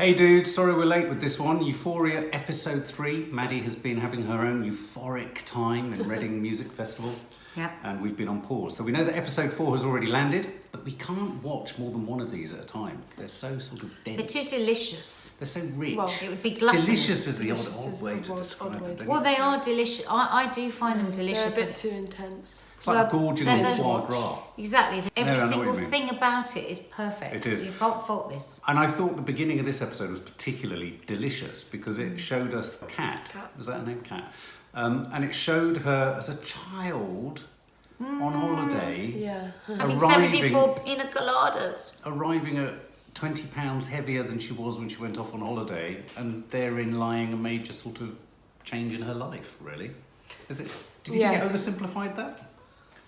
Hey dude, sorry we're late with this one. Euphoria episode 3. Maddy has been having her own euphoric time in Reading Music Festival. Yeah. And we've been on pause. So we know that episode 4 has already landed, but we can't watch more than one of these at a time. They're so sort of dense. They're too delicious. They're so rich. Well, it would be gluttonous. Delicious is the odd way to describe them. Well, they are delicious. I do find them delicious. They're a bit too intense. It's like gorging on foie gras. Exactly. Every I know single what you mean. thing about it is perfect. It is. You can't fault this. And I thought the beginning of this episode was particularly delicious because it showed us Cat. Was that her name? Cat. And it showed her as a child on holiday. Yeah. Having 74 pina coladas. Arriving at 20 pounds heavier than she was when she went off on holiday, and therein lying a major sort of change in her life, really. Is it? Did you think it oversimplified that?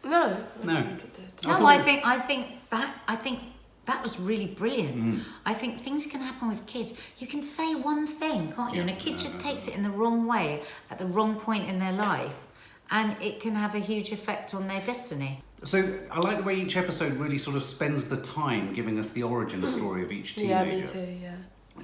No. I No. don't think it did. No, I think that was really brilliant. I think things can happen with kids. You can say one thing, can't you? And a kid just takes it in the wrong way at the wrong point in their life, and it can have a huge effect on their destiny. So I like the way each episode really sort of spends the time giving us the origin story of each teenager. Yeah, me too, yeah.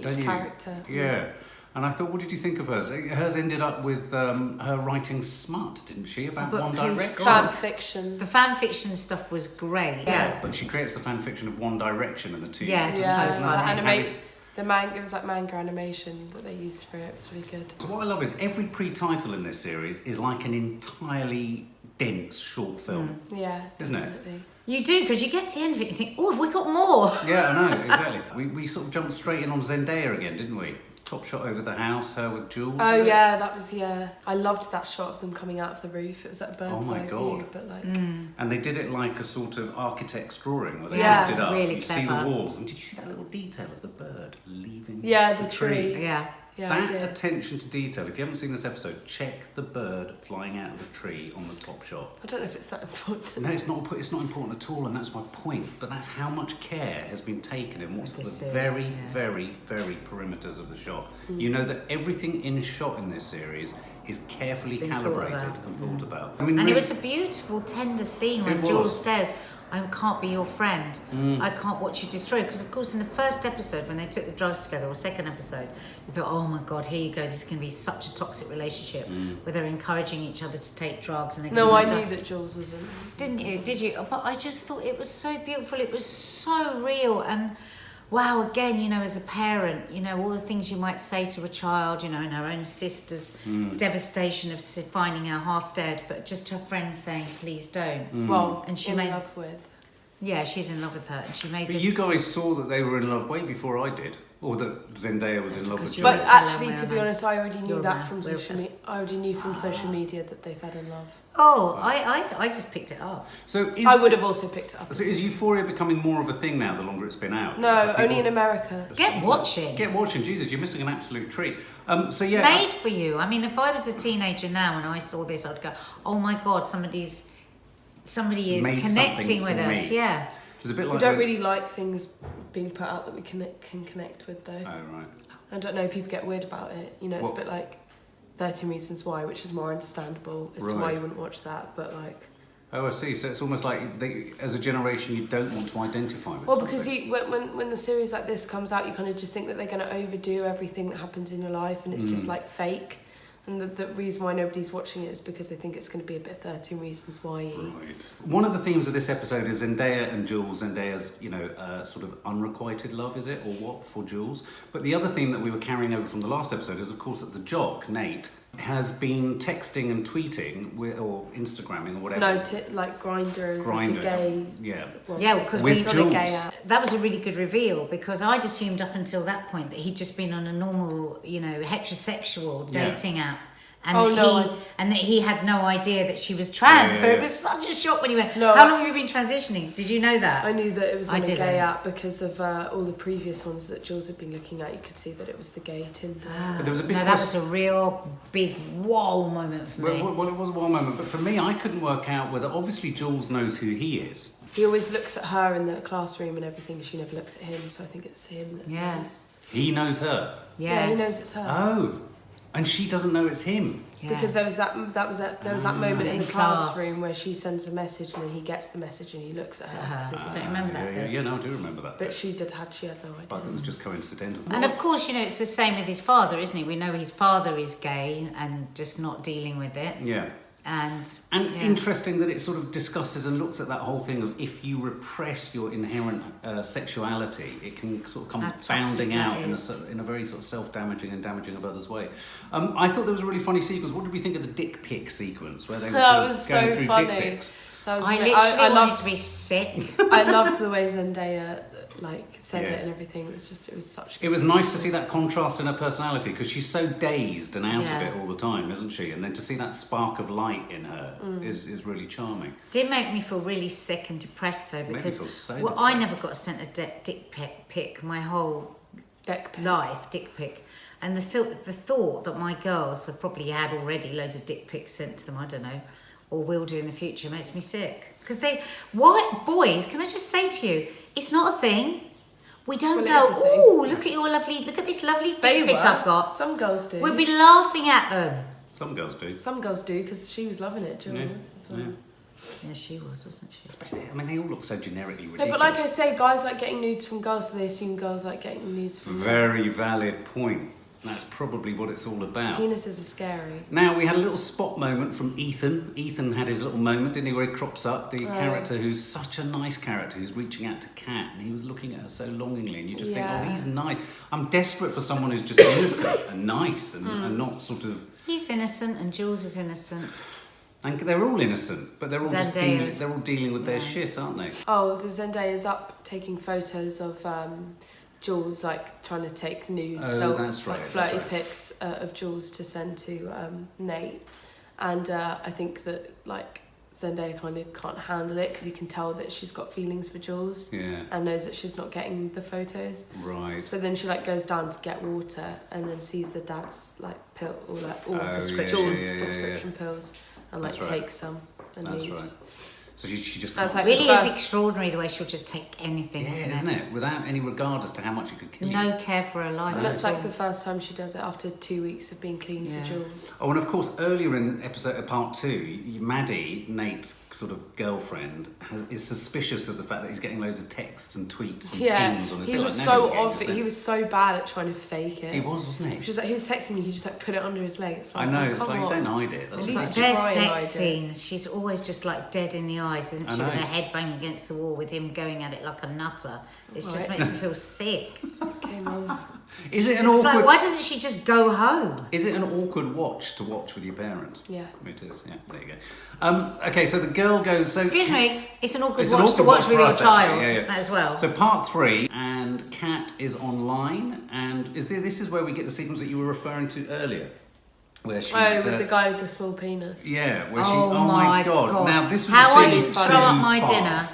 Don't Each you? character. Yeah. And I thought, what did you think of hers? Hers ended up with her writing smut, didn't she? About One Direction. Fan fiction. The fan fiction stuff was great. Yeah. But she creates the fan fiction of One Direction and the two. Yes. Yeah, So the funny. animation. It was like manga animation that they used for it. It was really good. So what I love is every pre-title in this series is like an entirely dense short film, Yeah, isn't it? definitely. You do, because you get to the end of it and you think, oh, have we got more? Yeah, I know, exactly. we sort of jumped straight in on Zendaya again, didn't we? Top shot over the house, her with Jules. Oh yeah, that was I loved that shot of them coming out of the roof. It was like a bird's eye view, but like. And they did it like a sort of architect's drawing, where they Yeah, lifted up. really you see the clever. walls, and did you see that little detail of the bird leaving? Yeah, the tree. Yeah. Yeah, I That did. attention to detail. If you haven't seen this episode, check the bird flying out of the tree on the top shot. I don't know if it's that important. No, it's not. It's not important at all, and that's my point. But that's how much care has been taken in what's the This series, very, yeah. very, very perimeters of the shot. You know that everything in shot in this series is carefully Been thought calibrated about. and thought about. I mean, And really- it was a beautiful, tender scene when It Jules was. says, I can't be your friend. I can't watch you destroy. Because, of course, in the first episode, when they took the drugs together, or second episode, you thought, oh my God, here you go. This is going to be such a toxic relationship where they're encouraging each other to take drugs. And No, I knew that Jules wasn't. Didn't you? Did you? But I just thought it was so beautiful. It was so real. And wow, again, you know, as a parent, you know, all the things you might say to a child, you know, and her own sister's devastation of finding her half dead, but just her friends saying, please don't. Well, And she in made- love with. Yeah, she's in love with her. And she made But this... you guys saw that they were in love way before I did, or that Zendaya was in love with because you're Jules. But right. actually, We're to a be man. honest, I already knew You're a that man. from We're a social media. I already knew from social media that they fell in love. Oh, I just picked it up. So is, I would have also picked it up. So is Euphoria becoming more of a thing now the longer it's been out? No, People- only in America. Get watching. Get watching, Jesus! You're missing an absolute treat. So It's yeah, made for you. I mean, if I was a teenager now and I saw this, I'd go, oh my God, somebody is made connecting something with for us. me. Yeah. It was a bit We like don't the- really like things being put out that we can connect with, though. Oh right. I don't know, people get weird about it. You know, it's What- a bit like 13 Reasons Why, which is more understandable as to why Right. you wouldn't watch that, but like... Oh, I see. So it's almost like they, as a generation, you don't want to identify with. Well, something. because when the series like this comes out, you kind of just think that they're going to overdo everything that happens in your life, and it's just like fake. And the reason why nobody's watching it is because they think it's going to be a bit 13 Reasons Why. Right. One of the themes of this episode is Zendaya and Jules. Zendaya's, you know, sort of unrequited love, is it, or what, for Jules? But the other theme that we were carrying over from the last episode is, of course, that the jock Nate has been texting and tweeting or Instagramming or whatever. No, like Grindr is like a gay... Yeah. Well, Yeah, because With we it's not Jules. a gay app. that was a really good reveal, because I'd assumed up until that point that he'd just been on a normal, you know, heterosexual Yeah. dating app. And, Oh, no, and that he had no idea that she was trans. Yeah, So yeah, it yeah. was such a shock when he went, No, how long have you been transitioning? Did you know that? I knew that it was I on a didn't. gay app because of all the previous ones that Jules had been looking at. You could see that it was the gay Tinder. But there was a big no, that was a real big whoa moment for me. Well, it was one moment, but for me, I couldn't work out whether obviously Jules knows who he is. He always looks at her in the classroom and everything. She never looks at him, so I think it's him that Yeah. knows. He knows her. Yeah, he knows it's her. Oh. And she doesn't know it's him. Yeah. Because there was that moment in the classroom where she sends a message and then he gets the message and he looks at her. 'Cause he's I like, don't remember that. Yeah, no, I do remember that. But bit. she had no idea. But it was just coincidental. And of course, it's the same with his father, isn't it? We know his father is gay and just not dealing with it. Yeah. And interesting that it sort of discusses and looks at that whole thing of if you repress your inherent sexuality, it can sort of come bounding out in a very sort of self-damaging and damaging of others way. I thought there was a really funny sequence. What did we think of the dick pic sequence where they were going through funny. dick pics? I literally wanted to be sick. I loved the way Zendaya said Yes. it and everything. It was such. It was nice to see that contrast in her personality because she's so dazed and out of it all the time, isn't she? And then to see that spark of light in her is really charming. Did make me feel really sick and depressed though, because depressed. I never got sent a dick pic my whole life, dick pic. And the thought that my girls have probably had already loads of dick pics sent to them, I don't know, or will do in the future, makes me sick. Because boys, can I just say to you, it's not a thing. We don't go, look at this lovely dick pic I've got. Some girls do. We'd be laughing at them. Some girls do. Some girls do, because she was loving it, Jules, as well. Yeah, she was, wasn't she? Especially, they all look so generically ridiculous. No, but like I say, guys like getting nudes from girls, so they assume girls like getting nudes from Very valid point. That's probably what it's all about. Penises are scary. Now, we had a little spot moment from Ethan. Ethan had his little moment, didn't he, where he crops up, the character who's such a nice character, who's reaching out to Kat, and he was looking at her so longingly, and you just think, oh, he's nice. I'm desperate for someone who's just innocent and nice and not sort of... He's innocent and Jules is innocent. And they're all innocent, but they're all they're all dealing with their shit, aren't they? Oh, the Zendaya's up taking photos of Jules trying to take nudes, flirty pics of Jules to send to Nate, and I think that Zendaya kind of can't handle it because you can tell that she's got feelings for Jules, and knows that she's not getting the photos. Right. So then she goes down to get water and then sees the dad's pill or prescription pills and takes some and leaves. Right. So she just... That's really is extraordinary the way she'll just take anything, isn't it? Without any regard as to how much it could kill you. No care for her life. And that's the first time she does it after 2 weeks of being clean for Jules. Oh, and of course, earlier in part 2, Maddy, Nate's sort of girlfriend, is suspicious of the fact that he's getting loads of texts and tweets and pings on his bill. He was so bad at trying to fake it. He was, wasn't he? She was he was texting you, he just put it under his leg. It's I know, it's you don't hide it. At least their sex scenes, she's always just dead in the eyes, isn't she? With her head banging against the wall with him going at it like a nutter. It just makes me feel sick. Okay, Mum. Is it an awkward... why doesn't she just go home? Is it an awkward watch to watch with your parents? Yeah. It is, yeah. There you go. Okay, so the girl goes... Excuse me, it's an awkward watch to watch with your child as well. So part 3, and Kat is online, and this is where we get the sequence that you were referring to earlier. Where she's, with the guy with the small penis. Yeah, where she... Oh my God. Now, this was how I didn't throw up my dinner.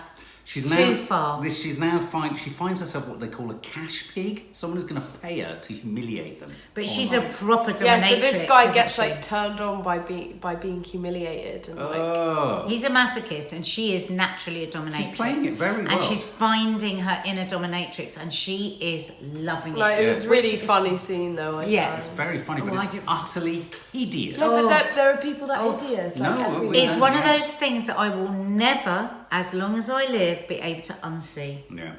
She's too far. She finds herself what they call a cash pig. Someone is going to pay her to humiliate them. But she's a proper dominatrix. Yeah, so this guy gets turned on by being humiliated and He's a masochist, and she is naturally a dominatrix. She's playing it very well, and she's finding her inner dominatrix, and she is loving it. It was really funny scene though. It's very funny, but it's utterly hideous. No, but there are people that are hideous. It's one of those things that I will never, as long as I live, be able to unsee. Yeah.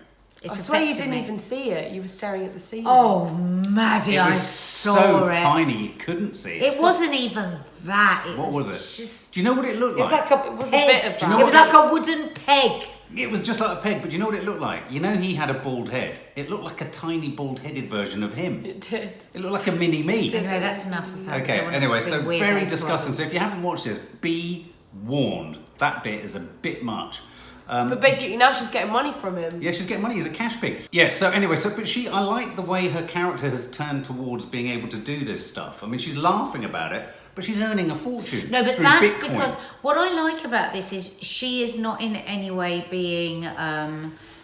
I swear you didn't even see it. You were staring at the ceiling. Oh, Maddy, I saw it. So tiny you couldn't see it. It wasn't even that. What was it? Just, do you know what it looked like? It was like a peg. It was like a wooden peg. It was just like a peg, but do you know what it looked like? You know he had a bald head. It looked like a tiny bald-headed version of him. It did. It looked like a mini-me. Anyway, that's enough of that. Okay, anyway, so very disgusting. So if you haven't watched this, be warned. That bit is a bit much. But basically now she's getting money from him. Yeah, she's getting money. He's a cash pig. Yeah, so anyway, I like the way her character has turned towards being able to do this stuff. I mean, she's laughing about it, but she's earning a fortune. No, but that's Bitcoin. Because what I like about this is she is not in any way being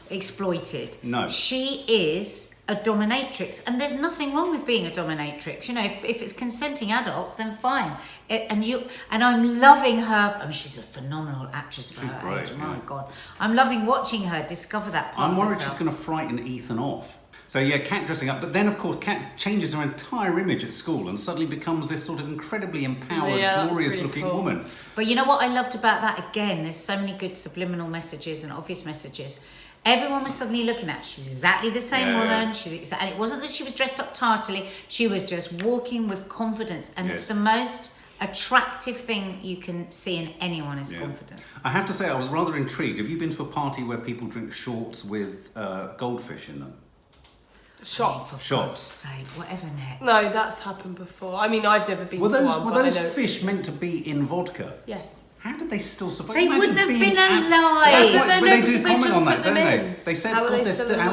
exploited. No. She is a dominatrix, and there's nothing wrong with being a dominatrix. You know, if it's consenting adults, then fine. And I'm loving her. I mean, she's a phenomenal actress for her age. Oh my God, I'm loving watching her discover that part. I'm worried of herself. she's going to frighten Ethan off. So yeah, Kat dressing up, but then of course Kat changes her entire image at school and suddenly becomes this sort of incredibly empowered, glorious looking woman. But you know what I loved about that? Again, there's so many good subliminal messages and obvious messages. Everyone was suddenly looking at her. She's exactly the same woman. Yeah. And it wasn't that she was dressed up tardily. She was just walking with confidence. And it's the most attractive thing you can see in anyone is confidence. I have to say, I was rather intrigued. Have you been to a party where people drink shorts with goldfish in them? Shots. For God's sake, whatever next. No, that's happened before. I mean, I've never been to one. Were those fish meant to be in vodka? Yes. How did they still survive? They wouldn't have been alive. But they do comment on that, don't they? They said, how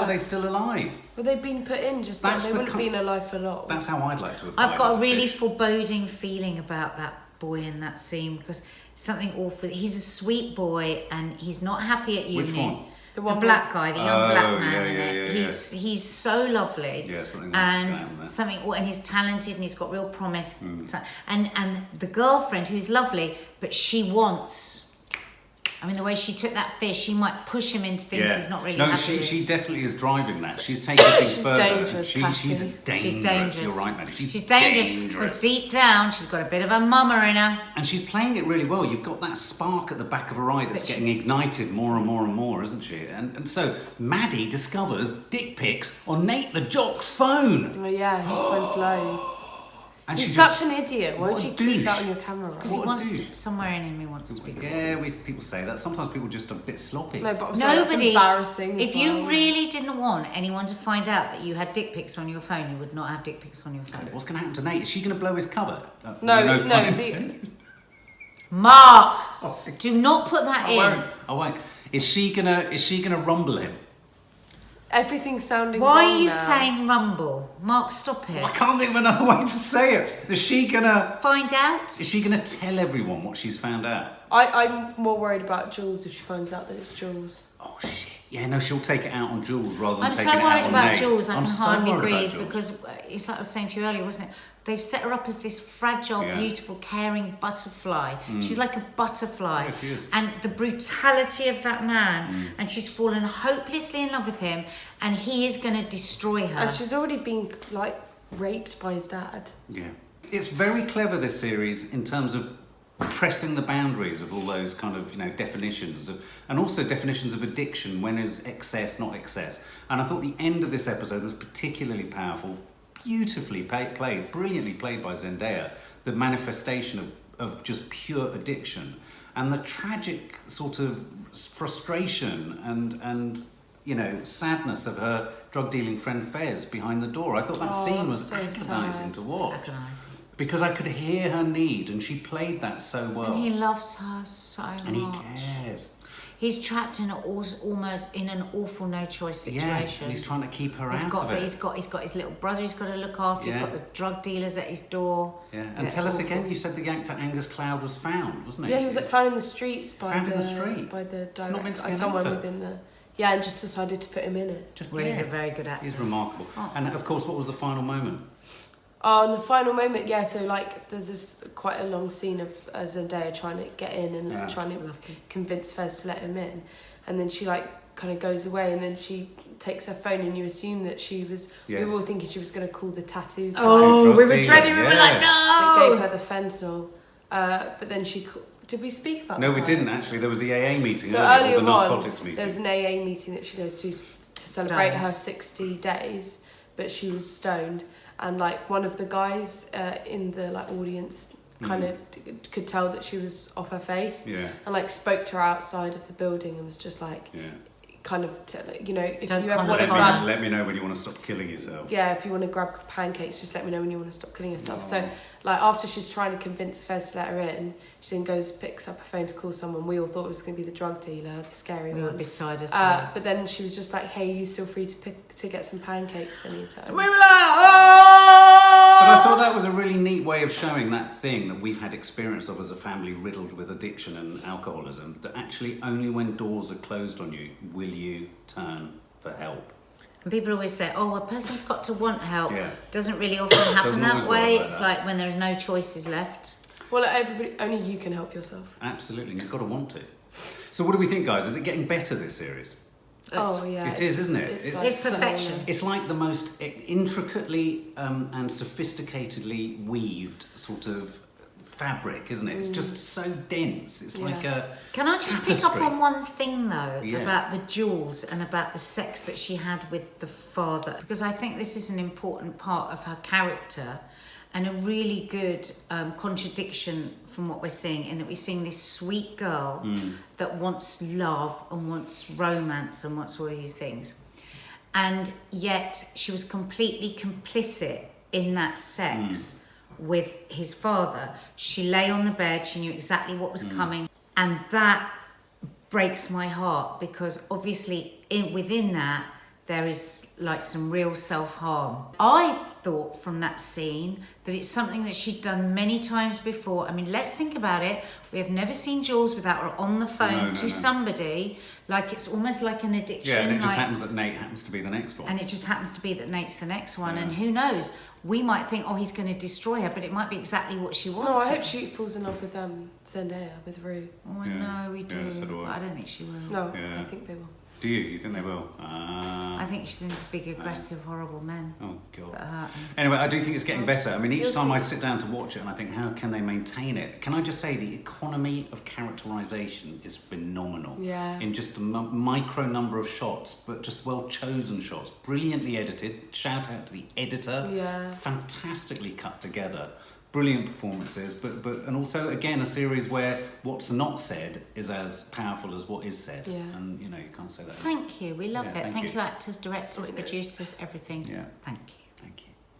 are they still alive? Well, they've been put in just then. They wouldn't have been alive for long. That's how I'd like to have I've got a really foreboding feeling about that boy in that scene because something awful. He's a sweet boy and he's not happy at uni. Which one? The black guy, the young black man in it. Yeah. He's so lovely. Yeah, something and he's talented and he's got real promise. And the girlfriend who's lovely, but she wants. I mean, the way she took that fish, she might push him into things he's not really happy with. She definitely is driving that. She's taking things further. Dangerous, she's dangerous. You're right, Maddy. She's dangerous. Because deep down, she's got a bit of a mama in her. And she's playing it really well. You've got that spark at the back of her eye that's getting ignited more and more and more, isn't she? And so Maddy discovers dick pics on Nate the Jock's phone. Oh, yeah, he finds loads. And he's such an idiot. Why don't you keep that on your camera? Because he wants to, somewhere in him, he wants to be cool. Yeah, people say that. Sometimes people are just a bit sloppy. No, but I'm saying that's embarrassing. If you really didn't want anyone to find out that you had dick pics on your phone, you would not have dick pics on your phone. What's going to happen to Nate? Is she going to blow his cover? No. Mark, do not put that in. I won't. Is she gonna rumble him? Everything's sounding Why wrong are you now. saying rumble? Mark, stop it. Well, I can't think of another way to say it. Is she gonna find out? Is she gonna tell everyone what she's found out? I'm more worried about Jules if she finds out that it's Jules. Oh shit. Yeah, no, she'll take it out on Jules rather than I'm taking so it out on worried about Nate. Jules, I can hardly breathe Jules. because it's like I was saying to you earlier, wasn't it? They've set her up as this fragile, beautiful, caring butterfly. She's like a butterfly. Yeah, she is. And the brutality of that man, and she's fallen hopelessly in love with him, and he is going to destroy her. And she's already been, raped by his dad. Yeah. It's very clever, this series, in terms of pressing the boundaries of all those kind of, definitions of, and also definitions of addiction. When is excess not excess? And I thought the end of this episode was particularly powerful. Beautifully played, brilliantly played by Zendaya, the manifestation of just pure addiction and the tragic sort of frustration and sadness of her drug dealing friend Fez behind the door. I thought that scene was so agonising to watch. Agonising. Because I could hear her need and she played that so well. And he loves her so much. And he cares. He's trapped in almost in an awful no choice situation. Yeah, and he's trying to keep her out of it. He's got his little brother he's got to look after. He's got the drug dealers at his door. Yeah, and tell us again. You said the actor Angus Cloud was found, wasn't he? Yeah, he was found in the streets by in the street by the director. Not meant to be an someone actor. within the. Yeah, and just decided to put him in it. He's a very good actor. He's remarkable. And of course, what was the final moment? Oh, and the final moment, so there's this quite a long scene of Zendaya trying to get in and trying to convince Fez to let him in, and then she kind of goes away, and then she takes her phone, and you assume that she was. We were all thinking she was going to call the tattoo. Oh, we were dreading. We were like, no. They gave her the fentanyl, but then she. Did we speak about? No, we didn't actually. There was the AA meeting. So earlier, earlier the narcotics meeting. There was an AA meeting that she goes to celebrate her 60 days, but she was stoned. And one of the guys in the audience kind of could tell that she was off her face, and spoke to her outside of the building and was just kind of if you ever want to grab. Let me know when you want to stop killing yourself. Yeah, if you want to grab pancakes, just let me know when you want to stop killing yourself. So after she's trying to convince Fez to let her in, she then picks up her phone to call someone. We all thought it was going to be the drug dealer, the scary one. We were beside ourselves. But then she was just like, "Hey, you still free to get some pancakes anytime?" We were like, oh! But I thought that was a really neat way of showing that thing that we've had experience of as a family riddled with addiction and alcoholism, that actually only when doors are closed on you will you turn for help. And people always say, oh, a person's got to want help. Yeah. Doesn't really often happen that way. Like it's that. when there's no choices left. Well, only you can help yourself. Absolutely, you've got to want to. So what do we think, guys? Is it getting better, this series? Oh yeah, it is, isn't it? It's perfection. It's like the most intricately and sophisticatedly weaved sort of fabric, isn't it? It's just so dense. It's like a Can I just tapestry. pick up on one thing though Yeah. about the jewels and about the sex that she had with the father? Because I think this is an important part of her character and a really good contradiction from what we're seeing, in that we're seeing this sweet girl that wants love and wants romance and wants all these things. And yet she was completely complicit in that sex with his father. She lay on the bed, she knew exactly what was coming, and that breaks my heart, because obviously within that there is like some real self-harm. I thought from that scene that it's something that she'd done many times before. I mean, let's think about it. We have never seen Jules without her on the phone to somebody. Like, it's almost like an addiction. Yeah, and it just happens that Nate happens to be the next one. And it just happens to be that Nate's the next one. And who knows? We might think, oh, he's going to destroy her, but it might be exactly what she wants. No, I hope she falls in love with Zendaya, with Rue. Oh, I know, we do. Yeah, so do I. But I don't think she will. No, I think they will. Do you? You think they will? I think she's into big, aggressive, horrible men. Oh, God. That hurt her. Anyway, I do think it's getting better. I mean, each You'll time see. I sit down to watch it and I think, how can they maintain it? Can I just say the economy of characterisation is phenomenal. Yeah. In just a micro number of shots, but just well-chosen shots. Brilliantly edited. Shout out to the editor. Yeah. Fantastically cut together. Brilliant performances, but and also, again, a series where what's not said is as powerful as what is said. Yeah. And, you know, you can't say that. Thank you. We love Yeah, it. thank Thank you. you, actors, directors, producers, everything. Yeah. Thank you. Thank you.